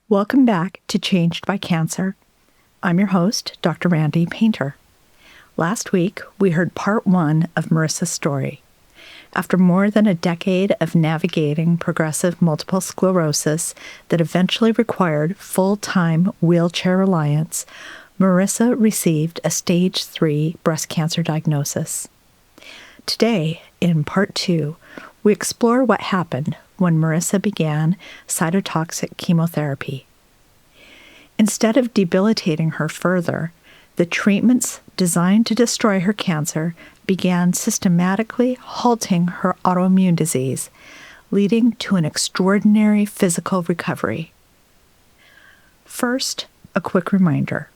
Welcome back to Changed by Cancer. I'm your host, Dr. Randi Paynter. Last week, we heard part one of Marissa's story. After more than a decade of navigating progressive multiple sclerosis that eventually required full-time wheelchair reliance, Marissa received a stage 3 breast cancer diagnosis. Today, in part two, we explore what happened when Marissa began cytotoxic chemotherapy. Instead of debilitating her further, the treatments designed to destroy her cancer began systematically halting her autoimmune disease, leading to an extraordinary physical recovery. First, a quick reminder.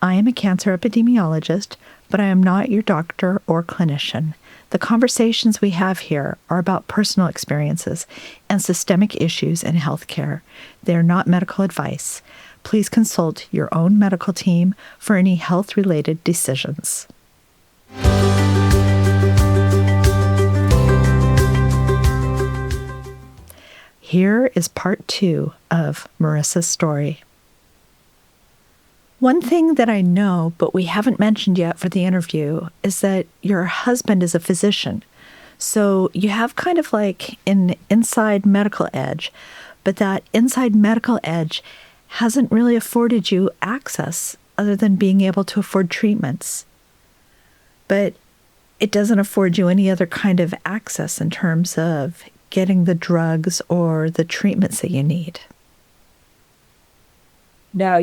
I am a cancer epidemiologist, but I am not your doctor or clinician. The conversations we have here are about personal experiences and systemic issues in healthcare. They are not medical advice. Please consult your own medical team for any health-related decisions. Here is part two of Marissa's story. One thing that I know, but we haven't mentioned yet for the interview, is that your husband is a physician. So you have kind of like an inside medical edge, but that inside medical edge hasn't really afforded you access other than being able to afford treatments. But it doesn't afford you any other kind of access in terms of getting the drugs or the treatments that you need. No,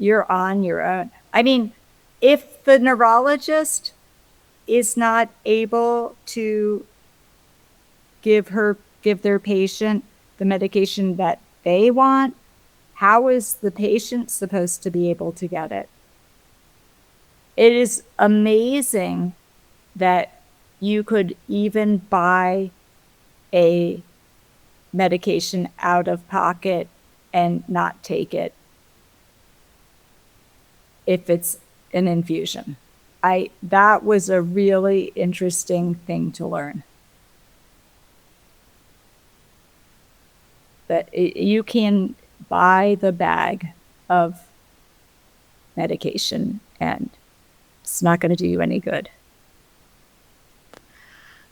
you're on your own. I mean, if the neurologist is not able to give their patient the medication that they want, how is the patient supposed to be able to get it? It is amazing that you could even buy a medication out of pocket and not take it if it's an infusion. That was a really interesting thing to learn. That you can buy the bag of medication and it's not going to do you any good.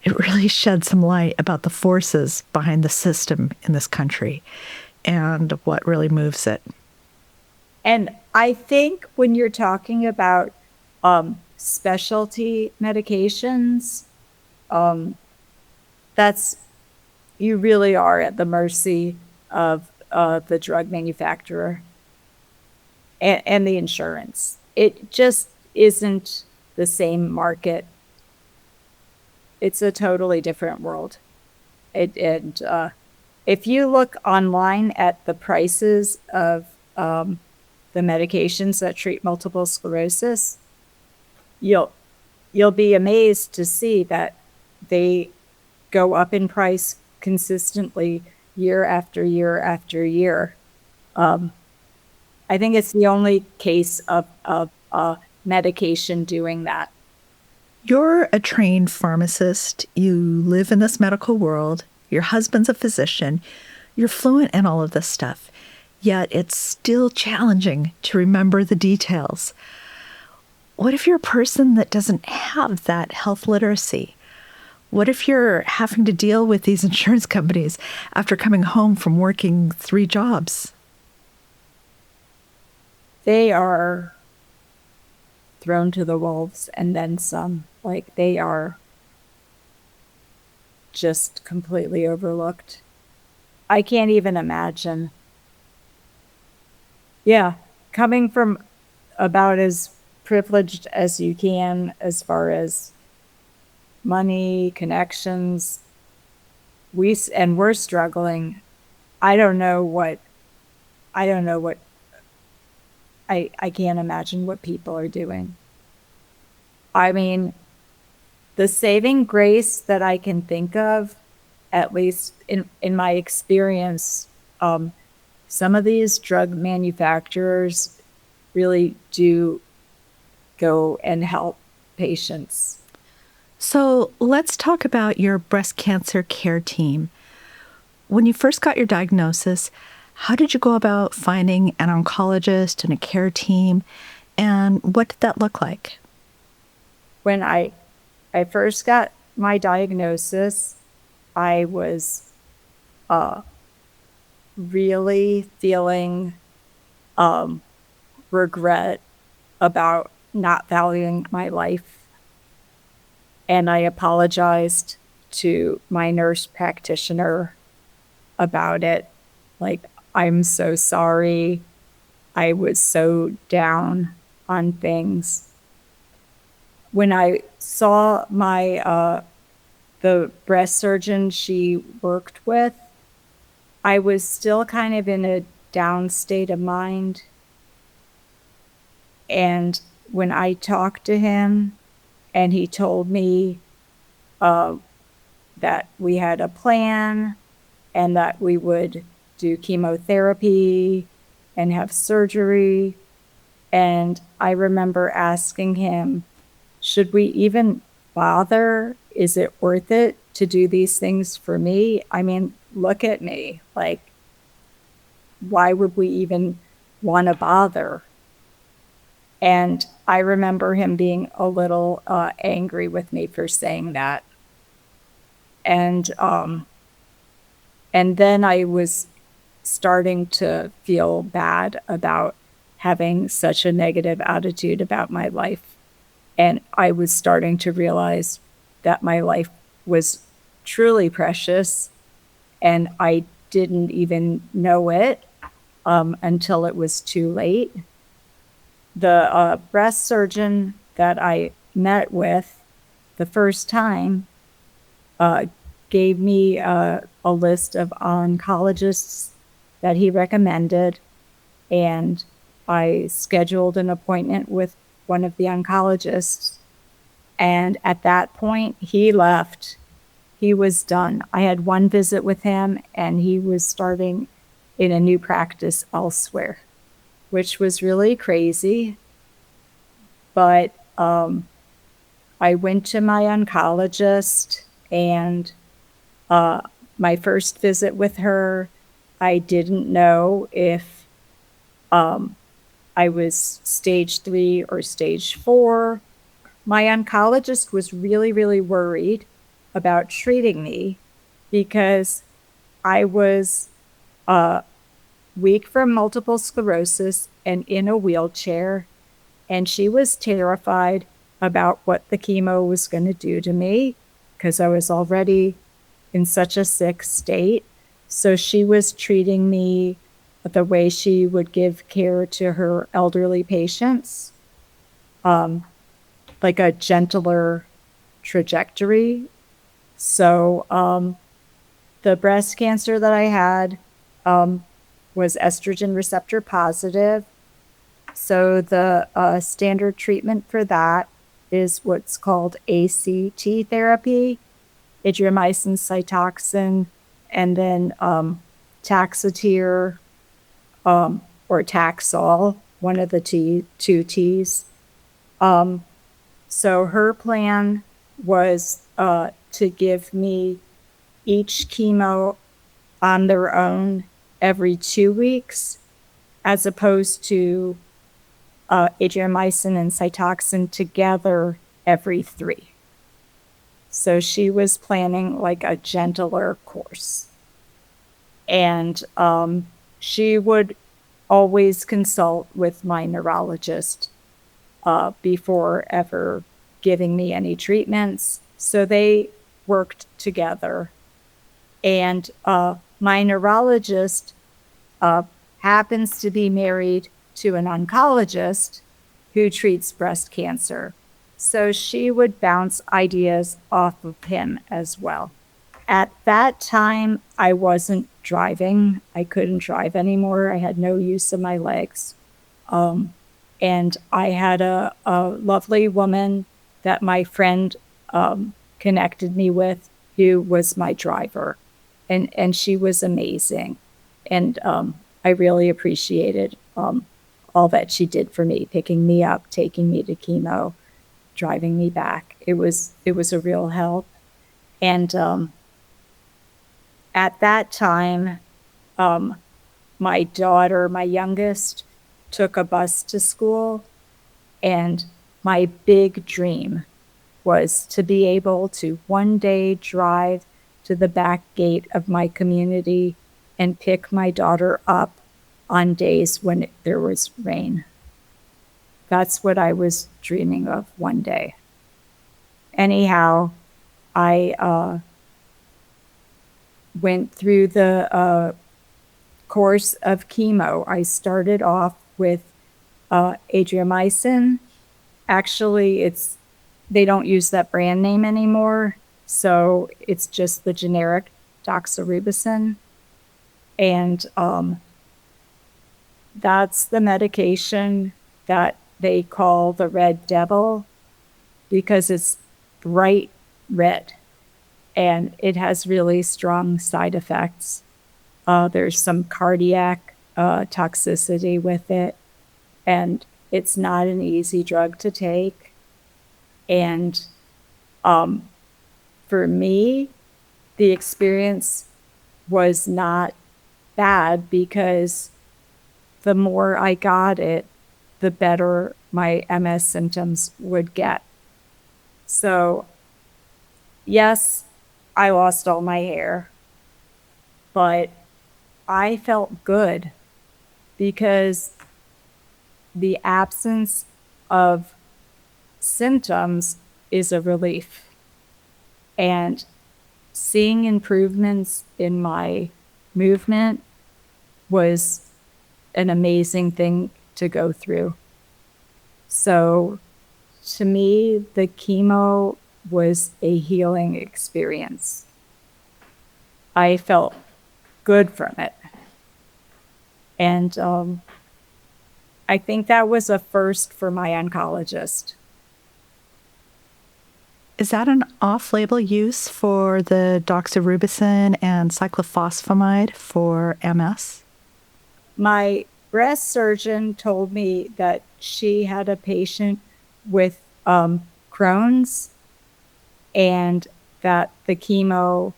It really shed some light about the forces behind the system in this country and what really moves it. And I think when you're talking about specialty medications, you really are at the mercy of the drug manufacturer and the insurance. It just isn't the same market. It's a totally different world. If you look online at the prices of the medications that treat multiple sclerosis, you'll be amazed to see that they go up in price consistently year after year after year. I think it's the only case of medication doing that. You're a trained pharmacist. You live in this medical world. Your husband's a physician. You're fluent in all of this stuff. Yet it's still challenging to remember the details. What if you're a person that doesn't have that health literacy? What if you're having to deal with these insurance companies after coming home from working 3 jobs? They are thrown to the wolves and then some. Like, they are just completely overlooked. I can't even imagine. Yeah, coming from about as privileged as you can as far as money, connections, we're struggling. I can't imagine what people are doing. I mean, the saving grace that I can think of, at least in my experience, some of these drug manufacturers really do go and help patients. So let's talk about your breast cancer care team. When you first got your diagnosis, How did you go about finding an oncologist and a care team, and what did that look like? When I first got my diagnosis, I was really feeling regret about not valuing my life. And I apologized to my nurse practitioner about it. Like, I'm so sorry. I was so down on things. When I saw the breast surgeon she worked with, I was still kind of in a down state of mind. And when I talked to him and he told me that we had a plan and that we would do chemotherapy and have surgery, and I remember asking him, should we even bother? Is it worth it to do these things for me? I mean, look at me. Like, why would we even want to bother? And I remember him being a little angry with me for saying that. And then I was starting to feel bad about having such a negative attitude about my life. And I was starting to realize that my life was truly precious, and I didn't even know it until it was too late. The breast surgeon that I met with the first time gave me a list of oncologists that he recommended, and I scheduled an appointment with one of the oncologists. And at that point, he left. He was done. I had one visit with him, and he was starting in a new practice elsewhere, which was really crazy. But I went to my oncologist, and my first visit with her, I didn't know if I was stage 3 or stage 4. My oncologist was really, really worried about treating me because I was weak from multiple sclerosis and in a wheelchair, and she was terrified about what the chemo was going to do to me because I was already in such a sick state. So she was treating me the way she would give care to her elderly patients, like a gentler trajectory. So the breast cancer that I had was estrogen receptor positive. So the standard treatment for that is what's called ACT therapy, adriamycin, Cytoxan, and then Taxotere or Taxol, one of the two T's. So her plan was to give me each chemo on their own every 2 weeks, as opposed to adriamycin and Cytoxan together every 3. So she was planning like a gentler course. And she would always consult with my neurologist before ever giving me any treatments. So they worked together. And my neurologist happens to be married to an oncologist who treats breast cancer. So she would bounce ideas off of him as well. At that time, I wasn't driving. I couldn't drive anymore. I had no use of my legs. And I had a lovely woman that my friend connected me with who was my driver. And she was amazing. And I really appreciated all that she did for me, picking me up, taking me to chemo, driving me back. It was a real help. And at that time, my daughter, my youngest, took a bus to school, and my big dream was to be able to one day drive to the back gate of my community and pick my daughter up on days when there was rain. That's what I was dreaming of one day. Anyhow, I went through the course of chemo. I started off with adriamycin. Actually, they don't use that brand name anymore, so it's just the generic doxorubicin. And that's the medication that they call the red devil because it's bright red and it has really strong side effects. There's some cardiac toxicity with it, and it's not an easy drug to take. And for me, the experience was not bad because the more I got it, the better my MS symptoms would get. So, yes, I lost all my hair, but I felt good because the absence of symptoms is a relief. And seeing improvements in my movement was an amazing thing to go through. So to me, the chemo was a healing experience. I felt good from it. And I think that was a first for my oncologist. Is that an off-label use for the doxorubicin and cyclophosphamide for MS? My breast surgeon told me that she had a patient with Crohn's and that the chemo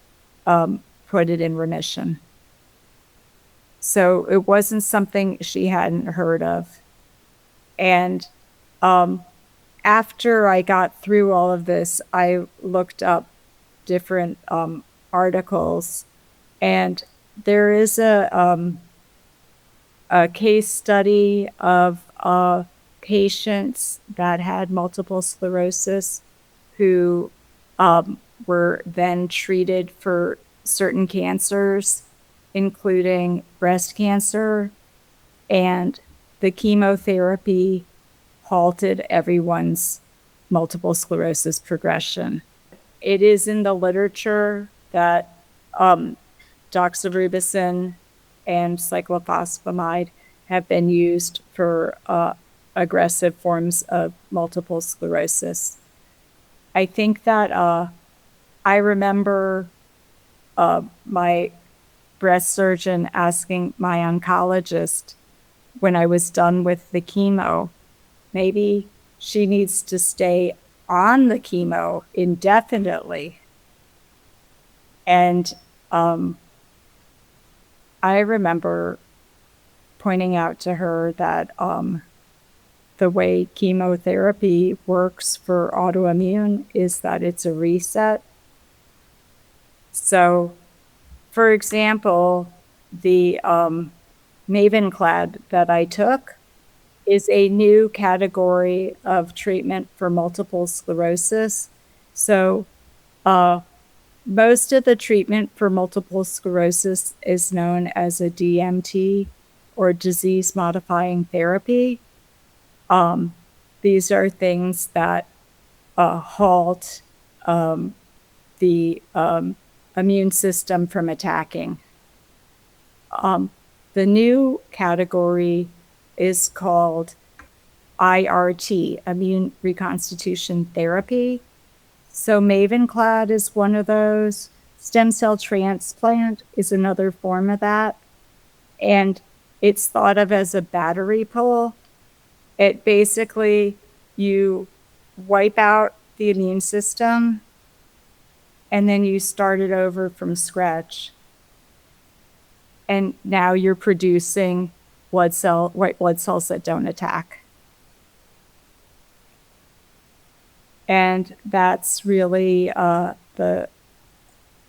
put it in remission. So it wasn't something she hadn't heard of. And after I got through all of this, I looked up different articles, and there is a case study of patients that had multiple sclerosis who were then treated for certain cancers, including breast cancer, and the chemotherapy halted everyone's multiple sclerosis progression. It is in the literature that doxorubicin and cyclophosphamide have been used for aggressive forms of multiple sclerosis. I think that I remember my breast surgeon asking my oncologist when I was done with the chemo, maybe she needs to stay on the chemo indefinitely. And I remember pointing out to her that the way chemotherapy works for autoimmune is that it's a reset. So, for example, the Mavenclad that I took is a new category of treatment for multiple sclerosis. So, most of the treatment for multiple sclerosis is known as a DMT or disease-modifying therapy. These are things that halt the immune system from attacking. The new category is called IRT, Immune Reconstitution Therapy. So Mavenclad is one of those. Stem cell transplant is another form of that. And it's thought of as a battery pull. It basically, you wipe out the immune system and then you start it over from scratch. and now you're producing white blood cells that don't attack. And that's really the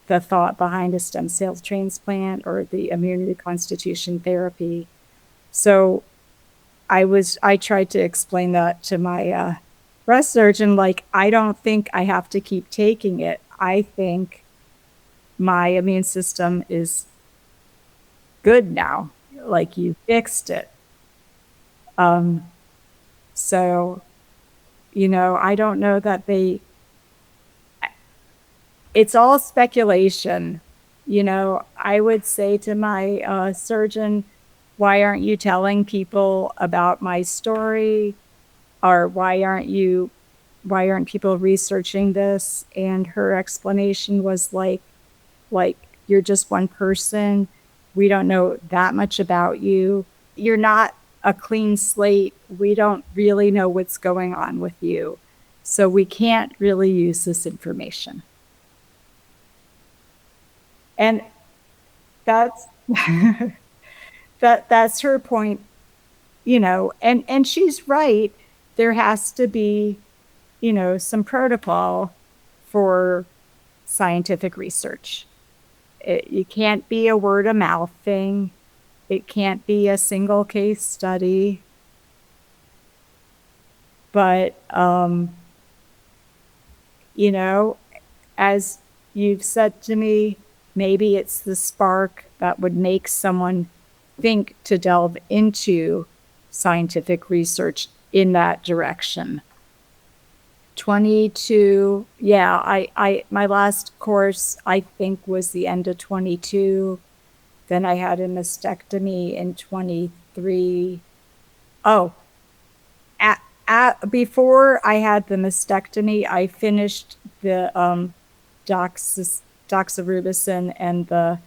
thought behind a stem cell transplant or the immune reconstitution therapy. So I tried to explain that to my breast surgeon, like, I don't think I have to keep taking it. I think my immune system is good now. Like, you fixed it. So, I don't know that it's all speculation. I would say to my surgeon, why aren't you telling people about my story? Or why aren't people researching this? And her explanation was like, you're just one person. We don't know that much about you. You're not a clean slate. We don't really know what's going on with you. So we can't really use this information. And that's that's her point, and she's right. There has to be, some protocol for scientific research. You can't be a word of mouth thing. It can't be a single case study. But, as you've said to me, maybe it's the spark that would make someone think to delve into scientific research in that direction. 22, yeah, my last course, I think, was the end of 22. Then I had a mastectomy in 23. Oh, before I had the mastectomy, I finished the doxorubicin and the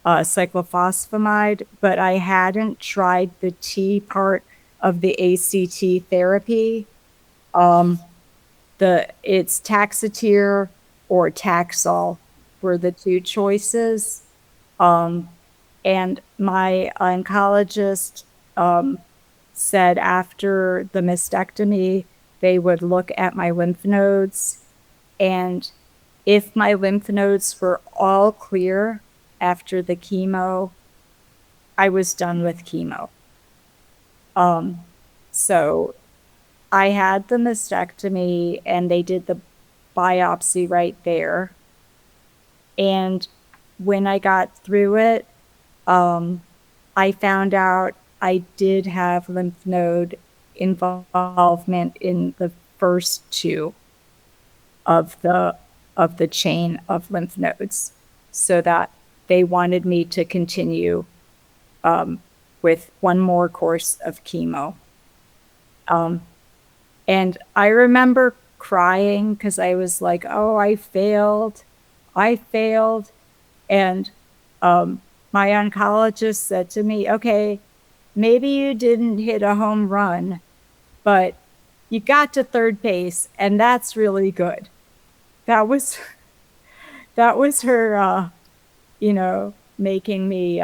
cyclophosphamide, but I hadn't tried the T part of the ACT therapy. It's Taxotere or Taxol were the two choices. And my oncologist said after the mastectomy, they would look at my lymph nodes, and if my lymph nodes were all clear after the chemo, I was done with chemo. So I had the mastectomy and they did the biopsy right there. And when I got through it, I found out I did have lymph node involvement in the first two of the chain of lymph nodes, so that they wanted me to continue with one more course of chemo. And I remember crying because I was like, oh, I failed. And my oncologist said to me, okay, maybe you didn't hit a home run, but you got to third base, and that's really good. That was her, making me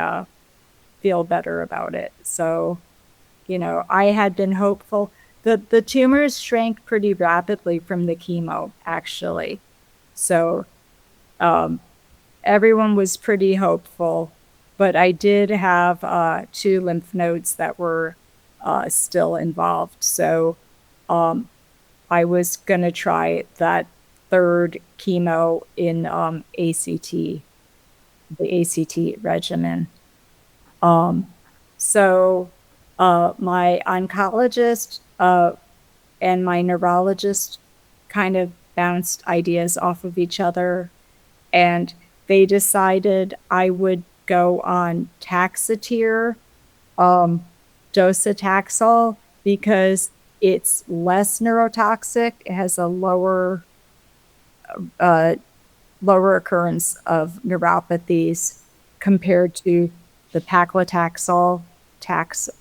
feel better about it. So, I had been hopeful. The tumors shrank pretty rapidly from the chemo, actually. So everyone was pretty hopeful, but I did have 2 lymph nodes that were still involved. So I was going to try that third chemo in the ACT regimen. So my oncologist and my neurologist kind of bounced ideas off of each other, and they decided I would go on Taxotere, docetaxel, because it's less neurotoxic. It has a lower occurrence of neuropathies compared to the paclitaxel, Taxol.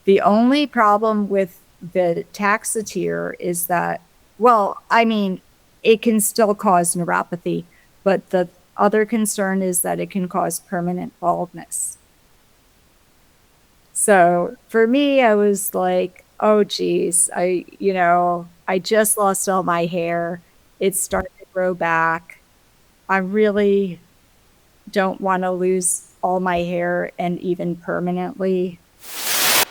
The only problem with the Taxotere is that, it can still cause neuropathy, but the other concern is that it can cause permanent baldness. So for me, I was like, oh, geez, I just lost all my hair. It's starting to grow back. I really don't want to lose all my hair and even permanently.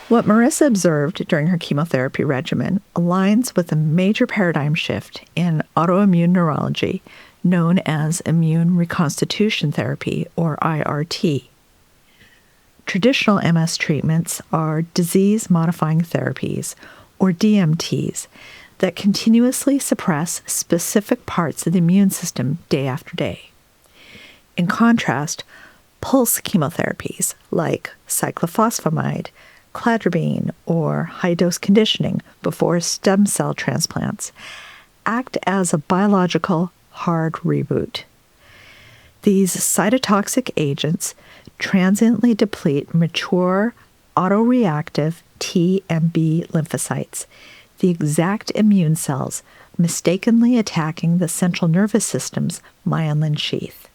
What Marissa observed during her chemotherapy regimen aligns with a major paradigm shift in autoimmune neurology known as Immune Reconstitution Therapy, or IRT. Traditional MS treatments are disease-modifying therapies, or DMTs, that continuously suppress specific parts of the immune system day after day. In contrast, pulse chemotherapies like cyclophosphamide, cladribine, or high-dose conditioning before stem cell transplants act as a biological hard reboot. These cytotoxic agents transiently deplete mature autoreactive T and B lymphocytes, the exact immune cells mistakenly attacking the central nervous system's myelin sheath.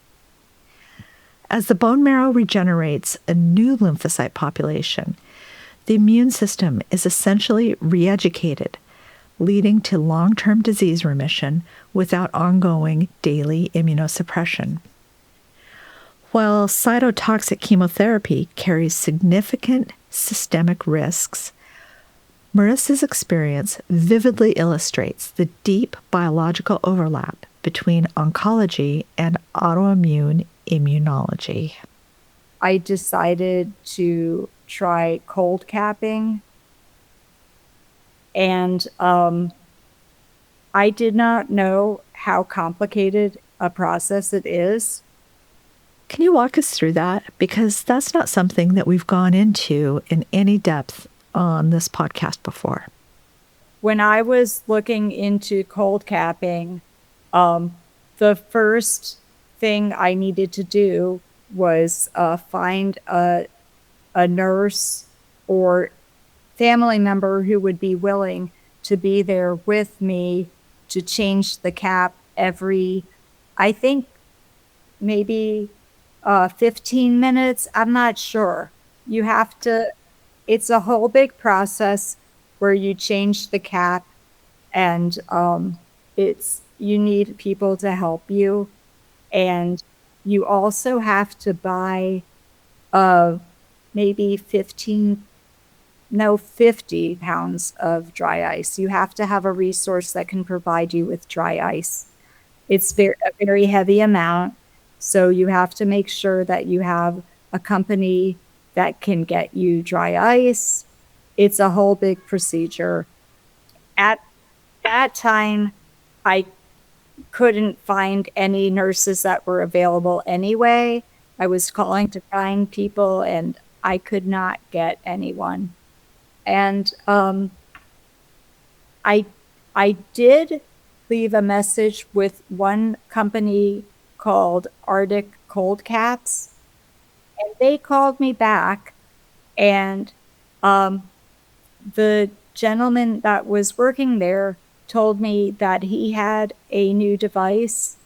As the bone marrow regenerates a new lymphocyte population, the immune system is essentially re-educated, leading to long-term disease remission without ongoing daily immunosuppression. While cytotoxic chemotherapy carries significant systemic risks, Marissa's experience vividly illustrates the deep biological overlap between oncology and autoimmune immunology. I decided to try cold capping, and I did not know how complicated a process it is. Can you walk us through that? Because that's not something that we've gone into in any depth on this podcast before. When I was looking into cold capping, the first thing I needed to do was find a nurse or family member who would be willing to be there with me to change the cap every, I think, maybe 15 minutes. I'm not sure. You have to, it's a whole big process where you change the cap, and you need people to help you. And you also have to buy maybe 50 pounds of dry ice. You have to have a resource that can provide you with dry ice. It's a very heavy amount, so you have to make sure that you have a company that can get you dry ice. It's a whole big procedure. At that time, I couldn't find any nurses that were available anyway. I was calling to find people, and I could not get anyone. And I did leave a message with one company called Arctic Cold Caps, and they called me back, and the gentleman that was working there told me that he had a new device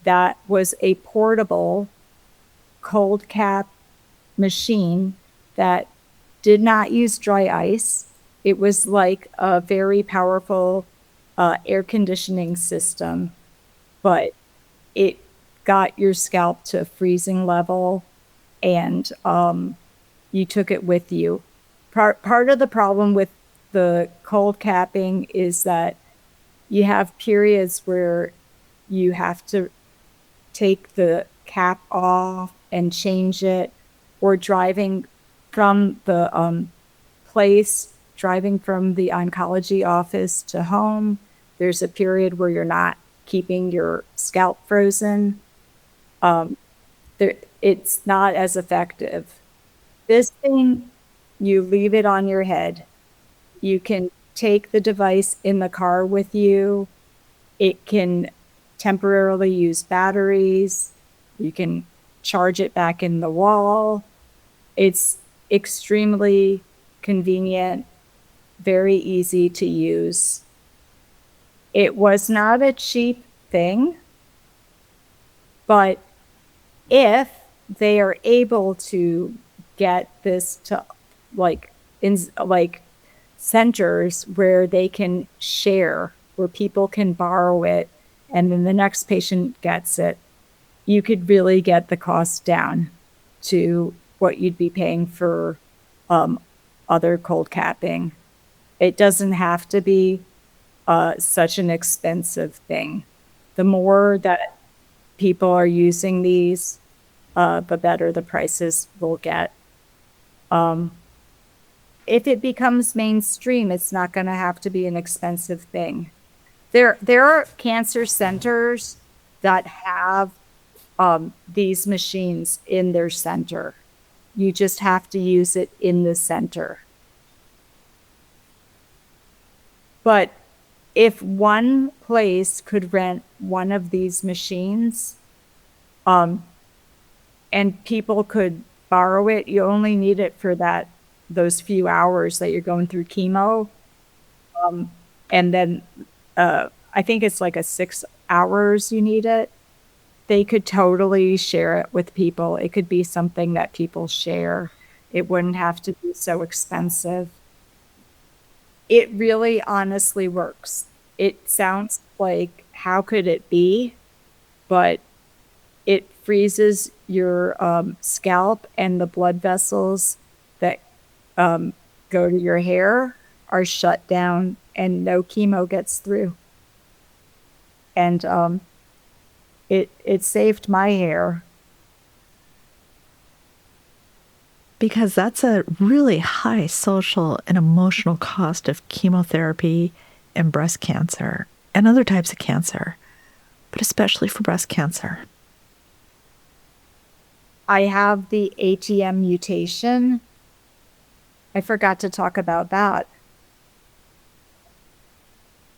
that was a portable cold cap machine that did not use dry ice. It was like a very powerful air conditioning system, but it got your scalp to freezing level, and you took it with you. Part of the problem with the cold capping is that you have periods where you have to take the cap off and change it, or driving from the driving from the oncology office to home, there's a period where you're not keeping your scalp frozen. It's not as effective. This thing, you leave it on your head. You can take the device in the car with you. It can temporarily use batteries. You can charge it back in the wall. It's extremely convenient, very easy to use. It was not a cheap thing, but if they are able to get this to like centers where they can share, where people can borrow it, and then the next patient gets it, you could really get the cost down to what you'd be paying for other cold capping. It doesn't have to be such an expensive thing. The more that people are using these, the better the prices will get. If it becomes mainstream, it's not going to have to be an expensive thing. There are cancer centers that have these machines in their center. You just have to use it in the center. But if one place could rent one of these machines, and people could borrow it, you only need it for those few hours that you're going through chemo. And then I think it's like 6 hours you need it. They could totally share it with people. It could be something that people share. It wouldn't have to be so expensive. It really honestly works. It sounds like, how could it be? But it freezes your scalp, and the blood vessels that go to your hair are shut down, and no chemo gets through. And it saved my hair. Because that's a really high social and emotional cost of chemotherapy and breast cancer and other types of cancer, but especially for breast cancer. I have the ATM mutation. I forgot to talk about that.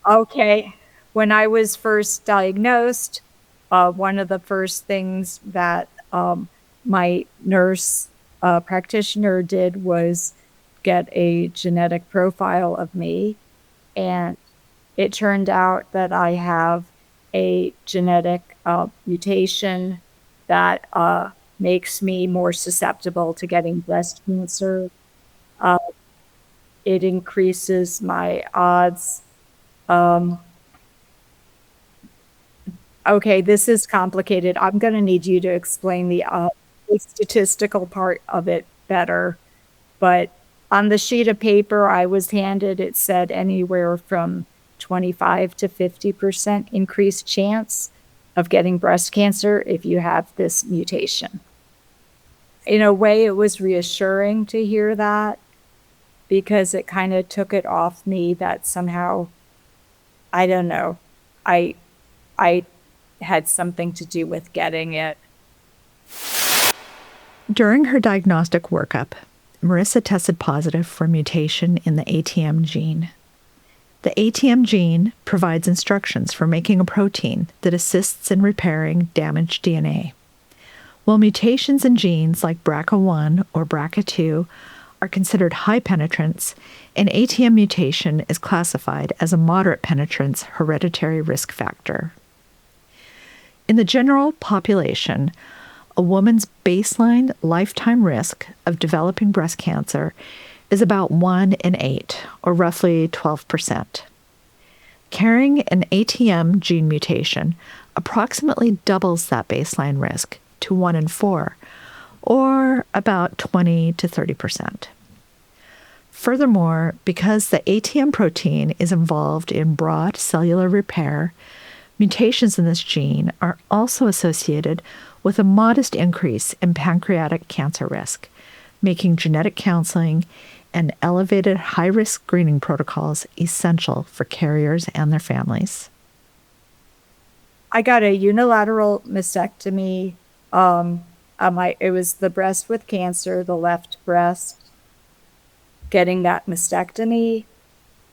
Okay. When I was first diagnosed, one of the first things that my nurse practitioner did was get a genetic profile of me. And it turned out that I have a genetic mutation that makes me more susceptible to getting breast cancer. It increases my odds. Okay, this is complicated. I'm going to need you to explain the statistical part of it better. But on the sheet of paper I was handed, it said anywhere from 25 to 50% increased chance of getting breast cancer if you have this mutation. In a way, it was reassuring to hear that, because it kind of took it off me that somehow, I don't know, I had something to do with getting it. During her diagnostic workup, Marissa tested positive for a mutation in the ATM gene. The ATM gene provides instructions for making a protein that assists in repairing damaged DNA. While mutations in genes like BRCA1 or BRCA2 are considered high penetrance, an ATM mutation is classified as a moderate penetrance hereditary risk factor. In the general population, a woman's baseline lifetime risk of developing breast cancer is about 1 in 8, or roughly 12%. Carrying an ATM gene mutation approximately doubles that baseline risk to 1 in 4, or about 20 to 30%. Furthermore, because the ATM protein is involved in broad cellular repair, mutations in this gene are also associated with a modest increase in pancreatic cancer risk, making genetic counseling and elevated high-risk screening protocols essential for carriers and their families. I got a unilateral mastectomy. It was the breast with cancer, the left breast. Getting that mastectomy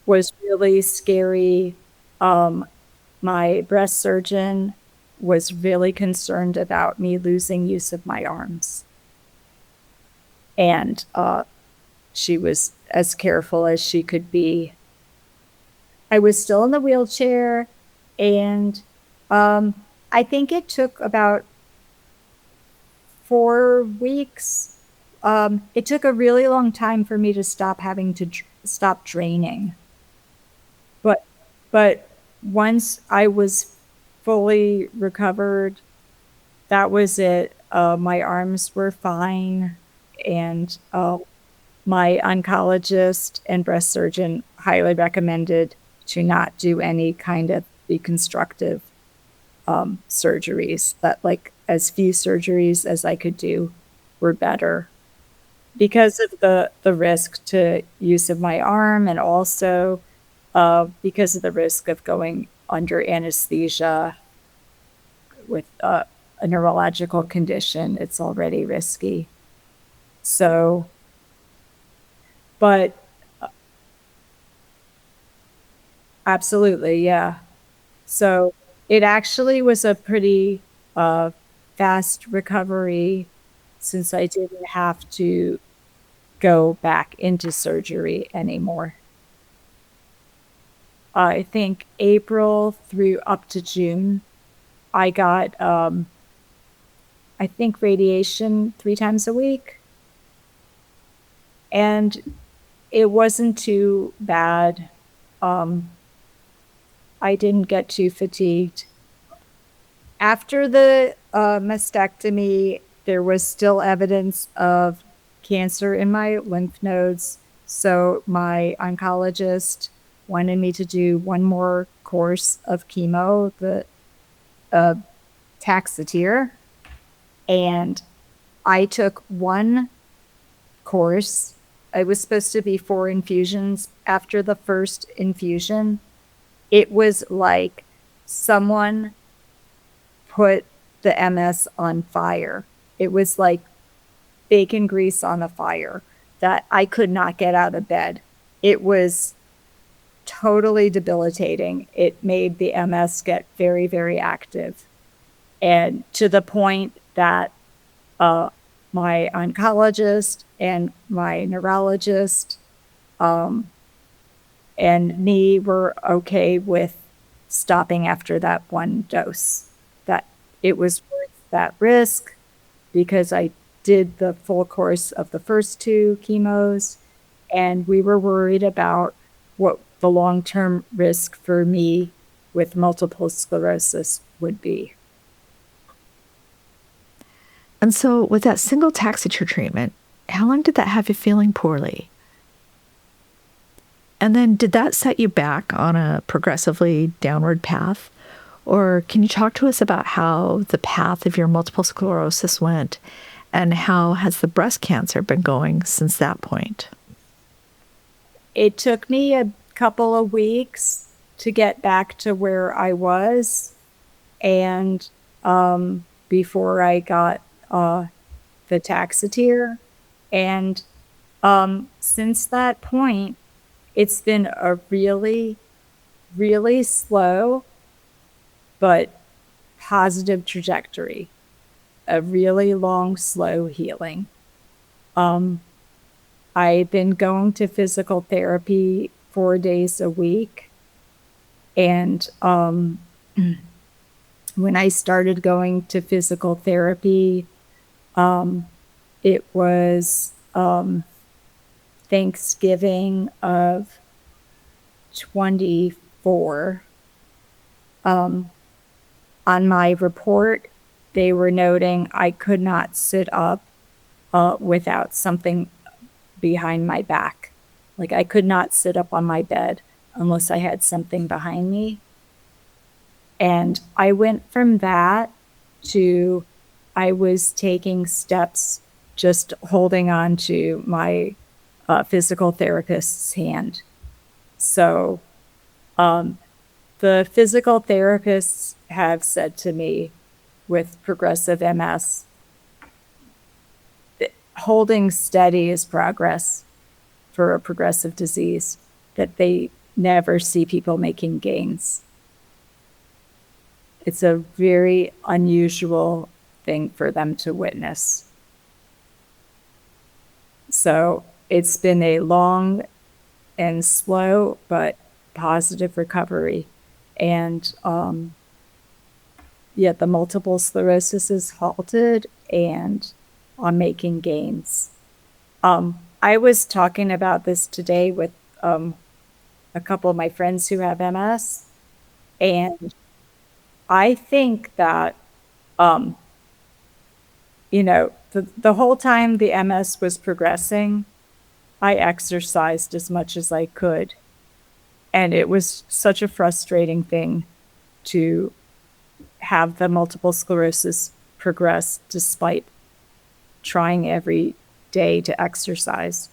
was really scary. My breast surgeon was really concerned about me losing use of my arms. And she was as careful as she could be. I was still in the wheelchair, and I think it took about 4 weeks. It took a really long time for me to stop having to stop draining. But once I was fully recovered, that was it. My arms were fine, and my oncologist and breast surgeon highly recommended to not do any kind of reconstructive surgeries. That, like, as few surgeries as I could do were better because of the risk to use of my arm, and also because of the risk of going under anesthesia with a neurological condition. It's already risky. So, but absolutely, yeah. So it actually was a pretty fast recovery, since I didn't have to go back into surgery anymore. I think April through up to June, I got, I think, radiation 3 times a week. And it wasn't too bad. I didn't get too fatigued. After the mastectomy, there was still evidence of cancer in my lymph nodes. So my oncologist wanted me to do one more course of chemo, the Taxotere. And I took one course. It was supposed to be 4 infusions. After the first infusion, it was like someone put the MS on fire. It was like bacon grease on a fire, that I could not get out of bed. It was totally debilitating. It made the MS get very, very active. And to the point that my oncologist and my neurologist and me were okay with stopping after that one dose, that it was worth that risk, because I did the full course of the first 2 chemos, and we were worried about what the long-term risk for me with multiple sclerosis would be. And so with that single Taxotere treatment, how long did that have you feeling poorly? And then did that set you back on a progressively downward path? Or can you talk to us about how the path of your multiple sclerosis went, and how has the breast cancer been going since that point? It took me a couple of weeks to get back to where I was, and before I got the Taxotere. And since that point, it's been a really, really slow but positive trajectory, a really long, slow healing. I've been going to physical therapy 4 days a week. And when I started going to physical therapy, it was Thanksgiving of 24. On my report, they were noting I could not sit up without something behind my back. Like, I could not sit up on my bed unless I had something behind me. And I went from that to I was taking steps just holding on to my physical therapist's hand. So the physical therapists have said to me, with progressive MS, that holding steady is progress for a progressive disease, that they never see people making gains. It's a very unusual thing for them to witness. So it's been a long and slow but positive recovery. And yet the multiple sclerosis is halted, and on making gains. I was talking about this today with a couple of my friends who have MS, and I think that, the whole time the MS was progressing, I exercised as much as I could. And it was such a frustrating thing to have the multiple sclerosis progress despite trying every day to exercise.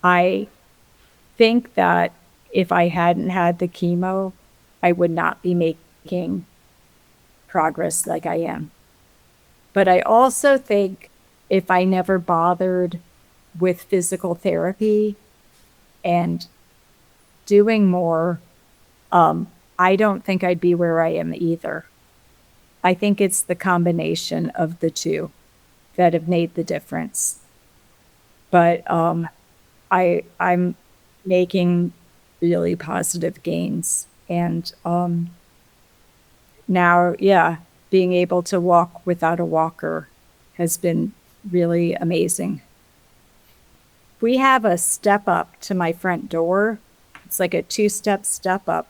I think that if I hadn't had the chemo, I would not be making progress like I am. But I also think if I never bothered with physical therapy and doing more, I don't think I'd be where I am either. I think it's the combination of the two that have made the difference. But I'm making really positive gains. And now, being able to walk without a walker has been really amazing. We have a step up to my front door. It's like a 2-step step up.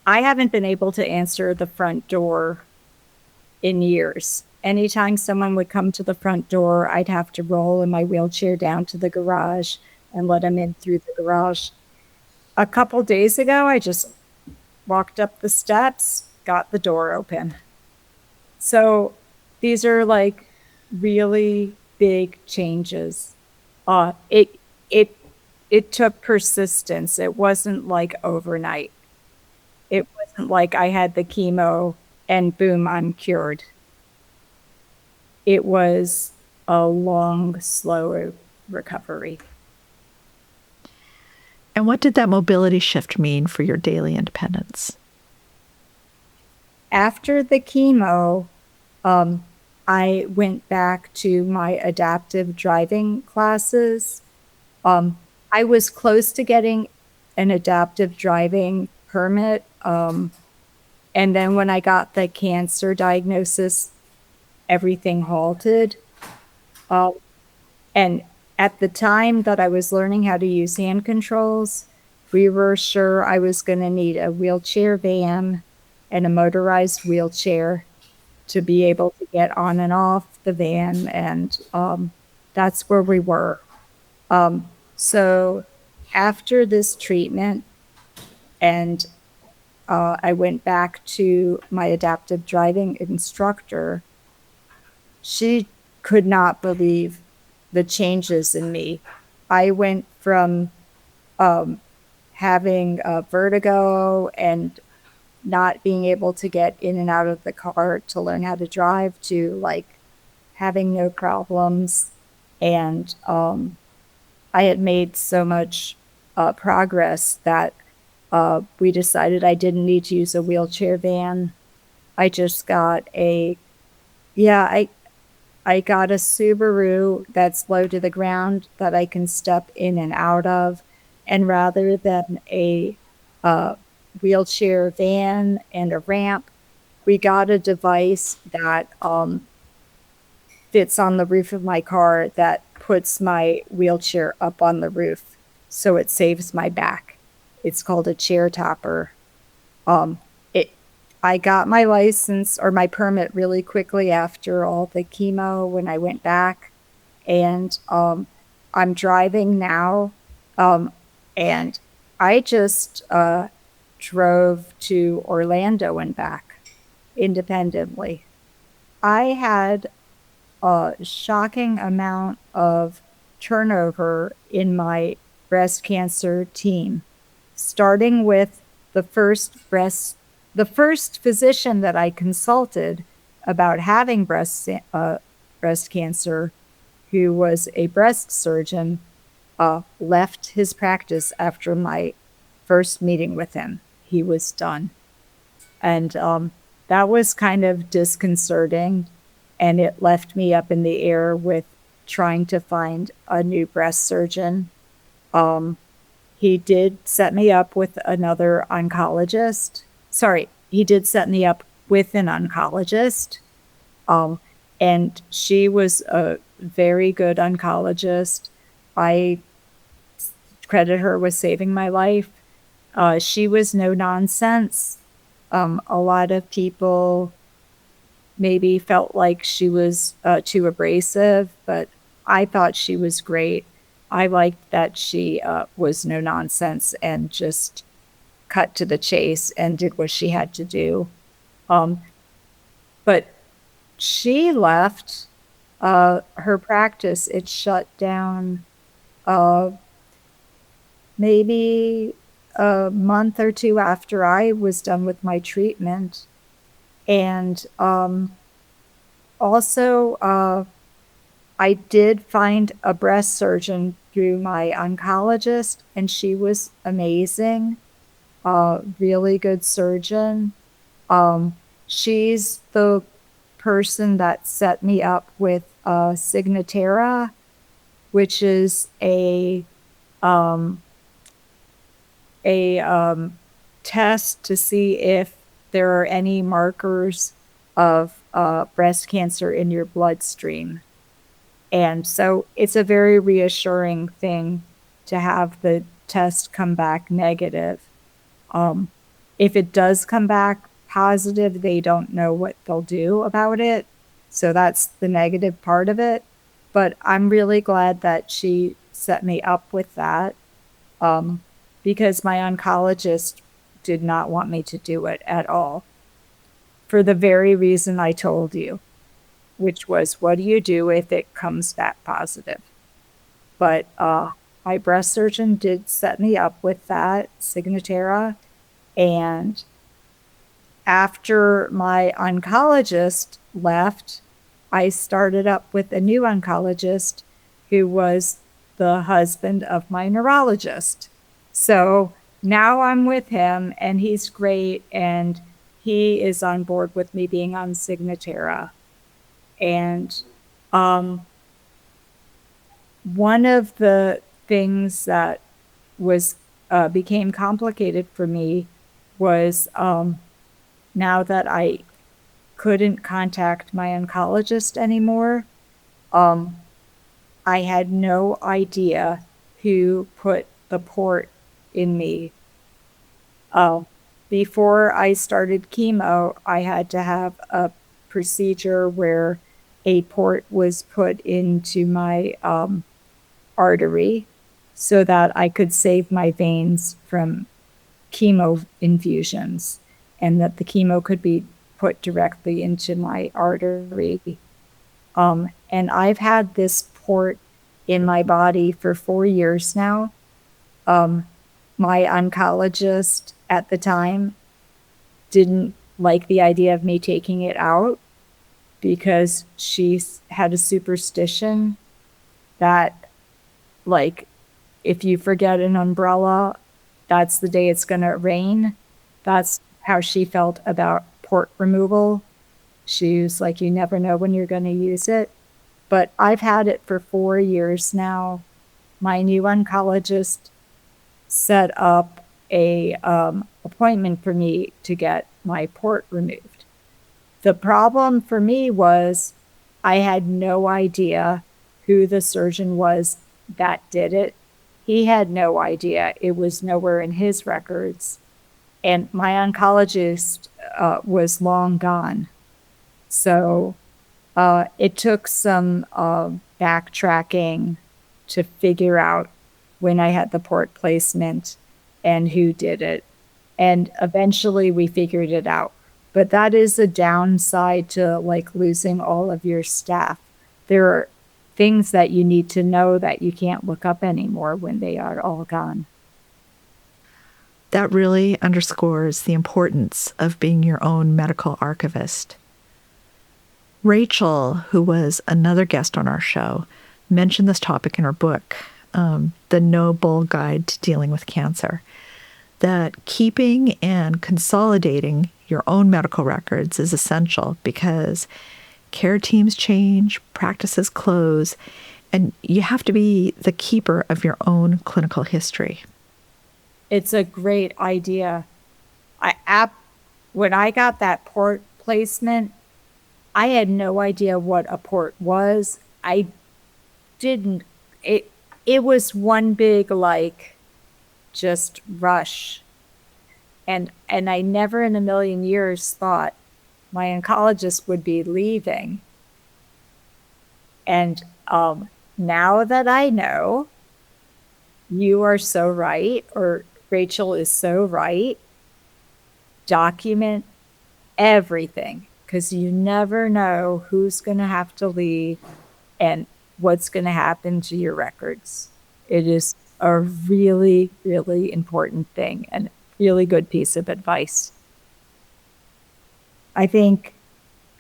I haven't been able to answer the front door in years. Anytime someone would come to the front door, I'd have to roll in my wheelchair down to the garage and let them in through the garage. A couple days ago, I just walked up the steps, got the door open. So these are like really big changes. It took persistence. It wasn't like overnight. It wasn't like I had the chemo and boom, I'm cured. It was a long, slow recovery. And what did that mobility shift mean for your daily independence? After the chemo, I went back to my adaptive driving classes. I was close to getting an adaptive driving permit. And then when I got the cancer diagnosis, everything halted. And at the time that I was learning how to use hand controls, we were sure I was going to need a wheelchair van and a motorized wheelchair to be able to get on and off the van. And that's where we were. So after this treatment, and I went back to my adaptive driving instructor, she could not believe the changes in me. I went from having vertigo and not being able to get in and out of the car to learn how to drive to like having no problems. And I had made so much progress that we decided I didn't need to use a wheelchair van. I just got I got a Subaru that's low to the ground that I can step in and out of. And rather than a wheelchair van and a ramp, we got a device that fits on the roof of my car that puts my wheelchair up on the roof. So it saves my back. It's called a chair topper. I got my license or my permit really quickly after all the chemo when I went back. And I'm driving now. And I just drove to Orlando and back independently. I had a shocking amount of turnover in my breast cancer team, starting with the first physician that I consulted about having breast cancer, who was a breast surgeon, left his practice after my first meeting with him. He was done. And that was kind of disconcerting. And it left me up in the air with trying to find a new breast surgeon. He did set me up with another oncologist. He did set me up with an oncologist. And she was a very good oncologist. I credit her with saving my life. She was no nonsense. A lot of people maybe felt like she was too abrasive, but I thought she was great. I liked that she was no nonsense and just cut to the chase and did what she had to do. But she left her practice. It shut down maybe a month or two after I was done with my treatment. And also, I did find a breast surgeon through my oncologist, and she was amazing, really good surgeon. She's the person that set me up with Signatera, which is a test to see if there are any markers of breast cancer in your bloodstream. And so it's a very reassuring thing to have the test come back negative. If it does come back positive, they don't know what they'll do about it. So that's the negative part of it. But I'm really glad that she set me up with that, because my oncologist did not want me to do it at all, for the very reason I told you, which was, what do you do if it comes back positive? But my breast surgeon did set me up with that, Signatera. And after my oncologist left, I started up with a new oncologist who was the husband of my neurologist. So now I'm with him, and he's great, and he is on board with me being on Signatera. And one of the things that was became complicated for me was now that I couldn't contact my oncologist anymore, I had no idea who put the port in me. Before I started chemo, I had to have a procedure where a port was put into my artery so that I could save my veins from chemo infusions, and that the chemo could be put directly into my artery. And I've had this port in my body for 4 years now. My oncologist at the time didn't like the idea of me taking it out because she had a superstition that, like, if you forget an umbrella, that's the day it's going to rain. That's how she felt about port removal. She was like, you never know when you're going to use it. But I've had it for 4 years now. My new oncologist set up a appointment for me to get my port removed. The problem for me was I had no idea who the surgeon was that did it. He had no idea. It was nowhere in his records. And my oncologist was long gone. So it took some backtracking to figure out when I had the port placement and who did it. And eventually we figured it out. But that is a downside to, like, losing all of your staff. There are things that you need to know that you can't look up anymore when they are all gone. That really underscores the importance of being your own medical archivist. Rachel, who was another guest on our show, mentioned this topic in her book, The No Bull Guide to Dealing with Cancer, that keeping and consolidating your own medical records is essential because care teams change, practices close, and you have to be the keeper of your own clinical history. It's a great idea. When I got that port placement, I had no idea what a port was. I didn't, it was one big, like, just rush. And I never in a million years thought my oncologist would be leaving. And now that I know, you are so right, or Rachel is so right, document everything, because you never know who's going to have to leave and what's going to happen to your records. It is a really, really important thing and really good piece of advice. I think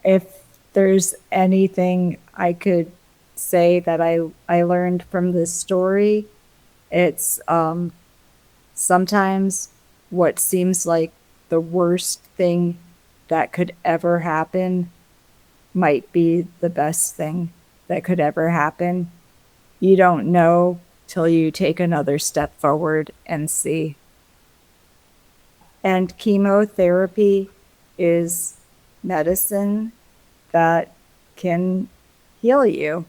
if there's anything I could say that I learned from this story, it's sometimes what seems like the worst thing that could ever happen might be the best thing that could ever happen. You don't know till you take another step forward and see. And chemotherapy is medicine that can heal you,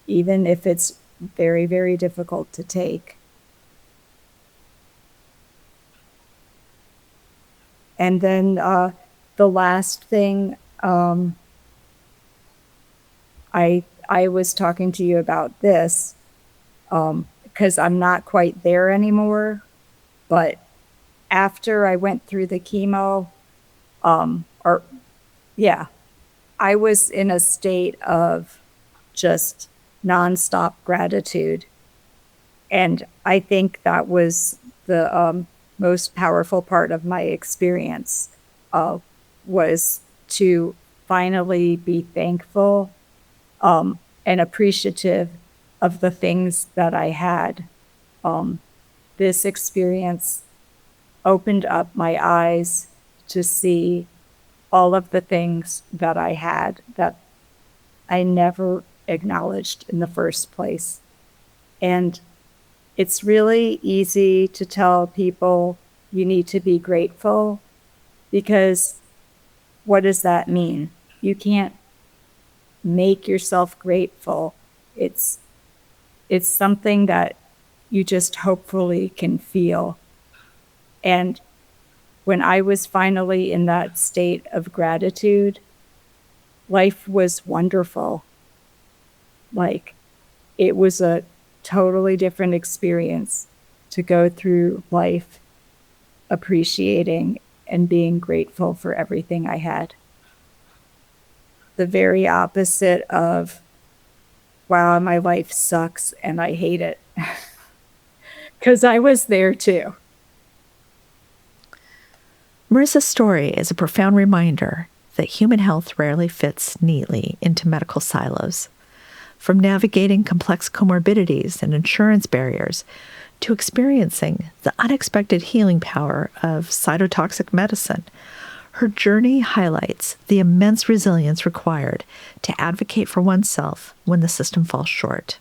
even if it's very, very difficult to take. And then the last thing, I was talking to you about this because I'm not quite there anymore, but after I went through the chemo, I was in a state of just nonstop gratitude. And I think that was the most powerful part of my experience, was to finally be thankful and appreciative of the things that I had. This experience opened up my eyes to see all of the things that I had that I never acknowledged in the first place. And it's really easy to tell people you need to be grateful, because what does that mean? You can't make yourself grateful. It's something that you just hopefully can feel. And when I was finally in that state of gratitude, life was wonderful. Like, it was a totally different experience to go through life appreciating and being grateful for everything I had. The very opposite of, wow, my life sucks and I hate it. Because I was there too. Marissa's story is a profound reminder that human health rarely fits neatly into medical silos. From navigating complex comorbidities and insurance barriers to experiencing the unexpected healing power of cytotoxic medicine, her journey highlights the immense resilience required to advocate for oneself when the system falls short.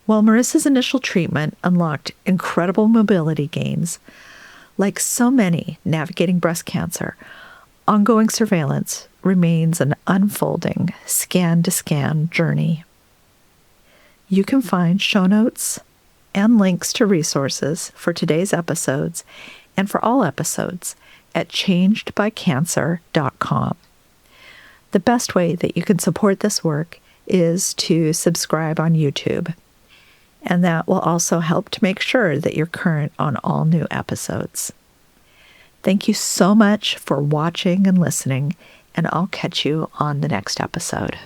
While Marissa's initial treatment unlocked incredible mobility gains, like so many navigating breast cancer, ongoing surveillance remains an unfolding scan-to-scan journey. You can find show notes and links to resources for today's episodes and for all episodes at changedbycancer.com. The best way that you can support this work is to subscribe on YouTube, and that will also help to make sure that you're current on all new episodes. Thank you so much for watching and listening, and I'll catch you on the next episode.